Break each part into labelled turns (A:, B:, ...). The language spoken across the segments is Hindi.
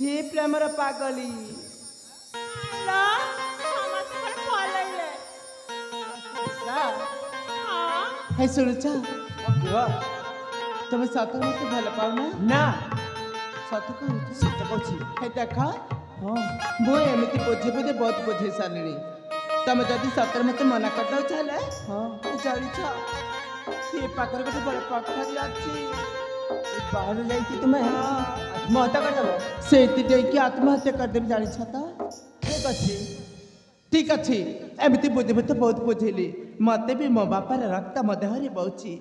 A: हे प्रेमर पागली हे शुणुच तुम सत मत भल पाऊना
B: ना
A: सत कहूँ
B: सत कहूँ
A: हे देख मु एमती बोझे बोझे बहुत बोझे सारे तुम जदि सतर मत मना कर दो चले जाच ये पाखर गोटे बड़ पखरी अच्छी
B: बाहर जाइए तुम्हें आत्महत्या करदेव
A: से आत्महत्या करदेवी जान तो
B: ठीक अच्छे
A: ठीक अच्छे एमती बुझे तो बहुत बुझेली मत भी मो बापार रक्त मो देहरे बहुची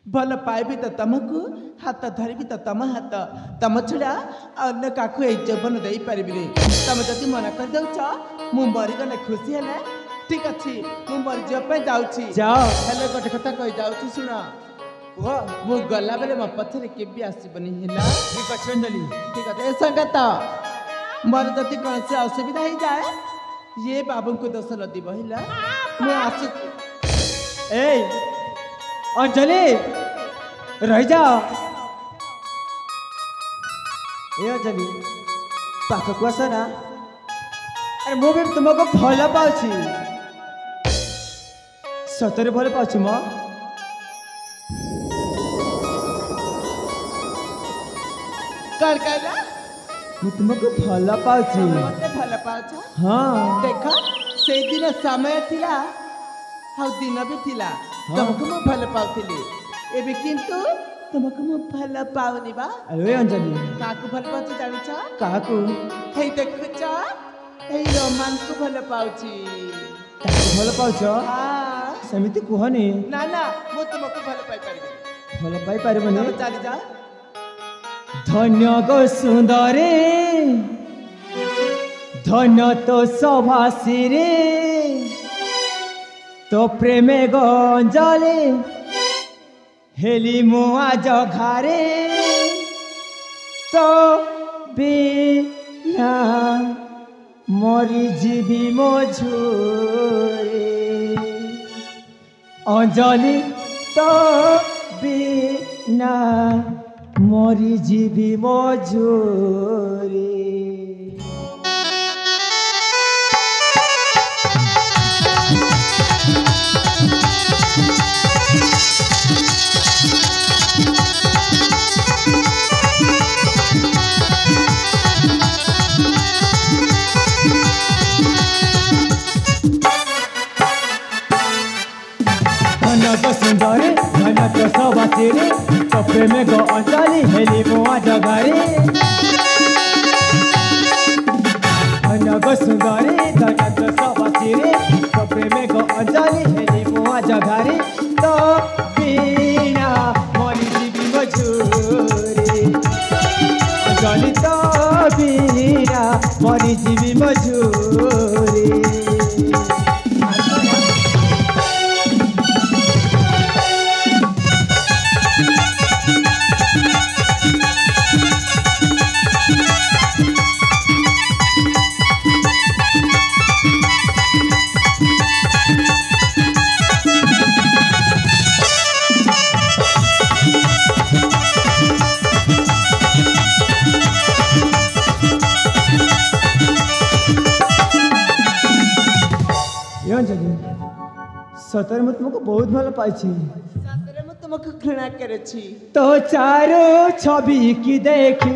A: भल पाइबी तो तुमको हाथ धरबी तो तुम हाथ तुम छड़ा अन्य क्या जौवन दे पारि तुम जब मना कर दौच मु मरीगले खुशी है ठीक अच्छे मु मरीजापी जाऊँगी गोटे कथा कही जाऊँ शुण मु गला बेले मो पछरे केबी आसबनी है
B: ठीक अच्छे अंजलि
A: ठीक है ए संगत मोर जदि कौन से असुविधा हो जाए ये बाबू को दोष लदी बहिला मु आसु
B: ए अंजलि रह जा ए अंजलि पाख को आस ना अरे मु भी तुमको भल पाऊँ सतरे भल पाऊँ मो
A: कर कहला
B: मु तुमको भल पाऊँ
A: मते भल पाछ
B: हाँ
A: देख से दिन समय थिला हाउ दिन भी थिला तुमको मु भल पाउथिली एबे किंतु तुमको मु भल पाउनी बा
B: अरे अंजलि
A: काकू भल पाछ जानिछ
B: काकू
A: हे देखुछ हे रोमान को भल पाउची
B: भल पाऊँ
A: हां
B: सेमिति कुहनी
A: ना ना मु तुमको भल पाई परबी
B: भल पाई पारबनी
A: तुम चली जा
B: धन्य गो सुंदरे धन्य तो सभासी रे तो प्रेमे गो अंजलि हेली मुआ जघारे तो बिना मरी जीवी मझुरे अंजलि तो बिना मरी जीवी मझुरे धनक सुंदरी धनक सबासी रे तो प्रेमे गो अंजलि हेली मुआ जगारे धनक सुंदरी धनक सबासी रे तो प्रेमे गो अंजलि हेली मुआ जगारे तो बिना मरी जीवी मझुरे अंजलि तो बिना मरी जीवी मझुरे सतरे मैं तुमको बहुत भल पाई
A: सतरे मु तुमको घृणा करेछि
B: तो चारो छवि की देखी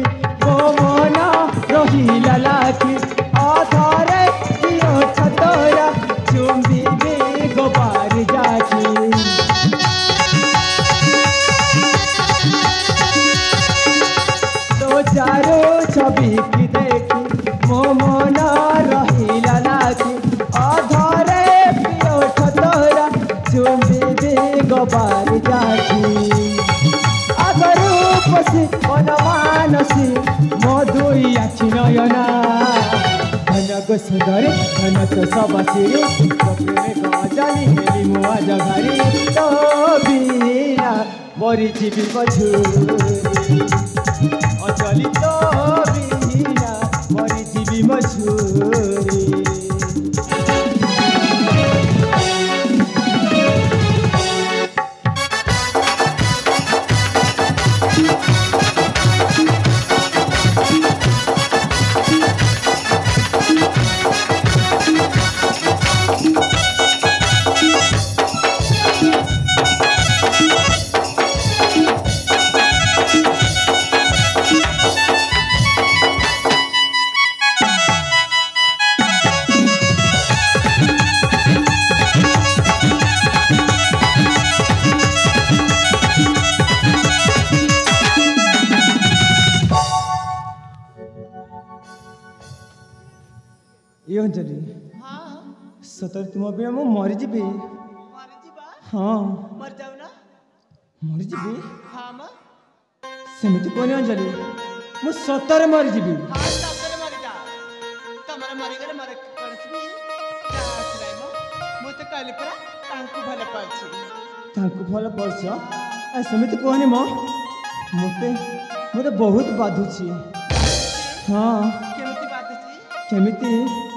B: वो मन रही लाखी आधारे दियो छतोरा चुंबी में गोबार जाकी तो चारो छवि की देखी वो मन रही लाखी आधारे दियो छतोरा चुंबी में गोबार जाकी पसी मनमानसी मधुई आखि नयना धनक सुंदरी धनक सबासी रे प्रेमे गजाली हेली मुआ जघारी तो बिना मरी जीवी मझुरे अंजलि तो बिना मरी जीवी मझुरे ये अंजलि
A: हाँ
B: सतर तुम भी मु मरीजी
A: मरिଯିବା
B: हाँ
A: मरिଯାଉନା
B: मरीजी
A: हाँ मा
B: सेमती कहनी अंजलि मु सतर मरीजी
A: हाँ ସତରେ ମରିଯା ତମର ମରିଗଲେ ମୋର କୌଣସି ଯାହା ଆସିଲାଇ ମ ମୁଁ ତ କହିଲି ପରା ତାଙ୍କୁ ଭଲ ପାଉଛି
B: ତାଙ୍କୁ ଭଲ ପାଉଛ ସେମିତି କୁହନି ମ ମୋତେ ମୋତେ ବହୁତ ବାଧୁଛି ହଁ
A: କେମିତି ବାଧୁଛି
B: କେମିତି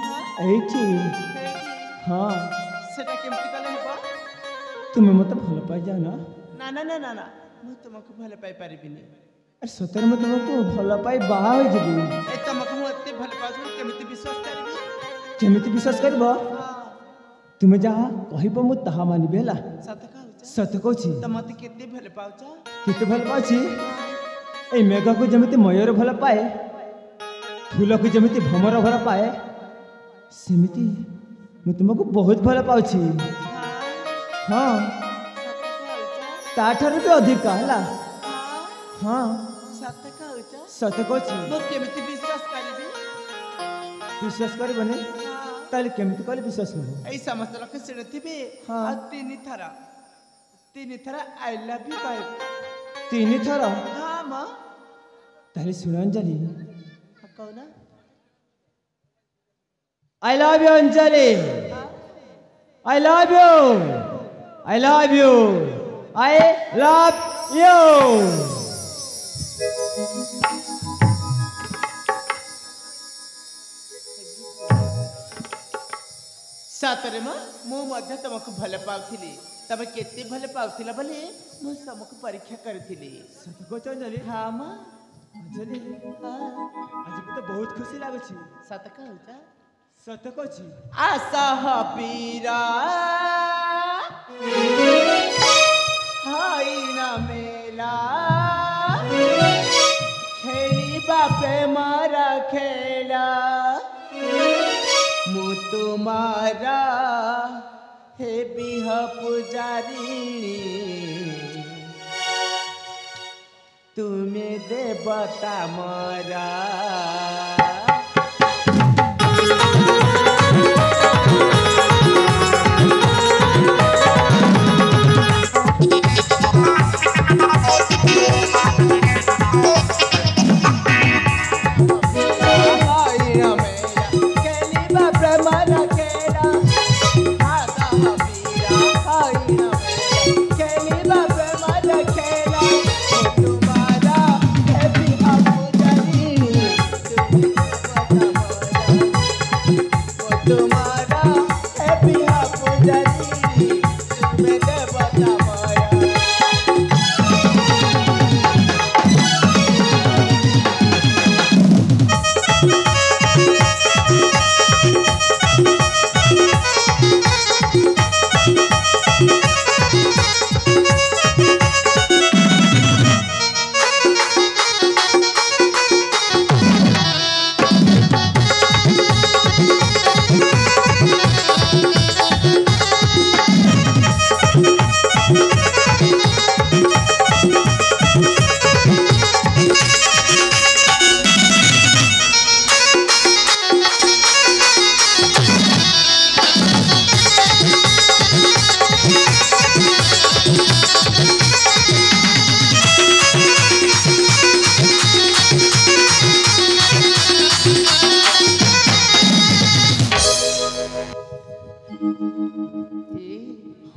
A: ହଁ
B: ଏଇଠି
A: ହେଇକି
B: ହଁ
A: ସେଟା କେମିତି କଲେ ହେବ
B: ତୁମେ ମୋତେ ଭଲ ପାଇଯାଅ ନା
A: ନା ନା ନା ନା ନା ମୁଁ ତୁମକୁ ଭଲ ପାଇପାରିବିନି
B: ଆରେ ସତରେ ମୁଁ ତୁମକୁ ଭଲ ପାଇ ବାହା ହୋଇଯିବି
A: ଏ ତମକୁ ମୁଁ ଏତେ ଭଲ ପାଉଛି କେମିତି ବିଶ୍ୱାସ କରିବି
B: କେମିତି ବିଶ୍ୱାସ କରିବ
A: ହଁ
B: ତୁମେ ଯାହା କହିବ ମୁଁ ତାହା ମାନିବି ହେଲା
A: ସତ କହୁଛ
B: ସତ କହୁଛି
A: ତ ମତେ କେତେ ଭଲ ପାଉଛ
B: କେତେ ଭଲ ପାଉଛି ଏଇ ମେଘକୁ ଯେମିତି ମୟୂର ଭଲ ପାଏ ଫୁଲକୁ ଯେମିତି ଭ୍ରମର ଭଲ ପାଏ ସେମିତି ମୁଁ ତୁମକୁ ବହୁତ ଭଲ ପାଉଛି
A: ହଁ
B: ହଁ
A: ସତ କହୁଛ
B: ତାଠାରୁ ବି ଅଧିକା ହେଲା
A: ହଁ
B: ହଁ
A: ସତ କହୁଛ
B: ସତ କହୁଛି
A: ମୁଁ କେମିତି ବିଶ୍ୱାସ କରିବି
B: ବିଶ୍ୱାସ କରିବନି
A: ହଁ
B: ତାହେଲେ କେମିତି କଲେ ବିଶ୍ୱାସ କରିବ
A: ଏଇ ସମସ୍ତ ଲୋକ ଶୁଣୁଥିବେ
B: ହଁ।
A: ଆଉ ତିନି ଥର ଆଇ ଲଭ୍ ୟୁ କହିବେ
B: 3 ଥର
A: ହଁ ମ
B: ତାହେଲେ ଶୁଣ ଅଞ୍ଜଳି
A: କହୁନ
B: I love you Anjali I love you I love you I love you
A: ସତରେ ମ ମୁଁ ମଧ୍ୟ ତମକୁ ଭଲ ପାଉଥିଲି ତମେ କେତେ ଭଲ ପାଉଥିଲ ବୋଲି ମୁଁ ତମକୁ ପରୀକ୍ଷା କରିଥିଲି
B: ସତ କହୁଛ ଅଞ୍ଜଳି
A: ହଁ ମ
B: ଅଞ୍ଜଳି
A: ହଁ
B: ଆଜି ମତେ ବହୁତ ଖୁସି ଲାଗୁଛି
A: ସତ କହୁଛ
B: ସତ କହୁଛି
A: ଆଶା ପୀରା ହାଇଣ ମେଲା ଖେଳିବା ପ୍ରେମର ଖେଳ ମୁଁ ତୁମାରା हे बिह पुजारिणी तुम्हें देवता मरा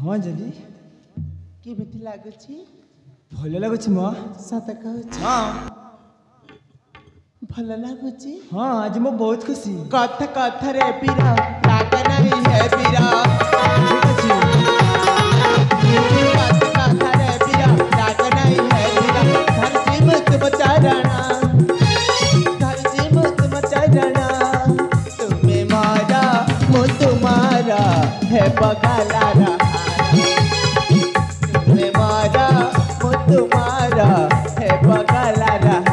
B: ହଁ ଅଞ୍ଜଳି
A: କେମିତି ଲାଗୁଛି
B: ଭଲ ଲାଗୁଛି ମ
A: ସତ କହୁଛି
B: ହଁ
A: ଭଲ ଲାଗୁଛି
B: ହଁ ଆଜି ମୁଁ ବହୁତ ଖୁସି
A: କଥା କଥାରେ ପୀରା ରାଗ ନାହିଁ ହେ ପୀରା
B: ଠିକ ଅଛି
A: କଥା କଥାରେ ପୀରା ରାଗ ନାହିଁ ହେ ପୀରା ଧରती में तुम चरणा धरती में तुम चरणा तुम्हें मारा मु तुम्हारा है बगाला रहा तुम्हें मारा मु तुम्हारा है बगाला रहा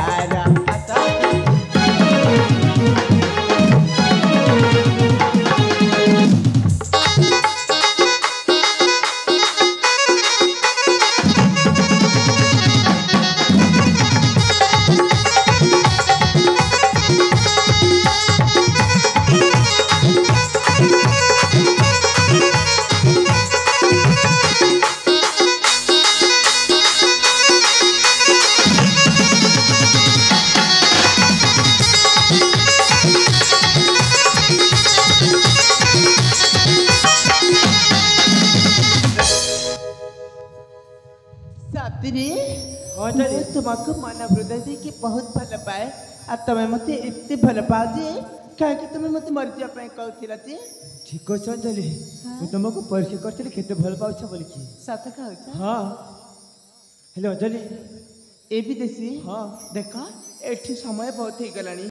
B: अंजलि
A: ମୁଁ ତୁମକୁ ମନ ହୃଦୟ ଦେଇକି ବହୁତ ଭଲ ପାଏ ଆଉ ତମେ ମୋତେ ଏତେ ଭଲ ପାଅ ଯେ କାହିଁକି ତମେ ମୋତେ ମରିଯିବା ପାଇଁ କହୁଥିଲ ଯେ
B: ठीक अच्छे अंजलि ମୁଁ तुमको परीक्षा करଥିଲି କେତେ ଭଲ ପାଉଛ ବୋଲିକି
A: ସତ କହୁଛ
B: ହଁ ହେଲେ अंजलि
A: ଏ ବିଦେଶୀ
B: ହଁ
A: ଦେଖ ଏଠି ସମୟ ବହୁତ ହେଇଗଲାଣି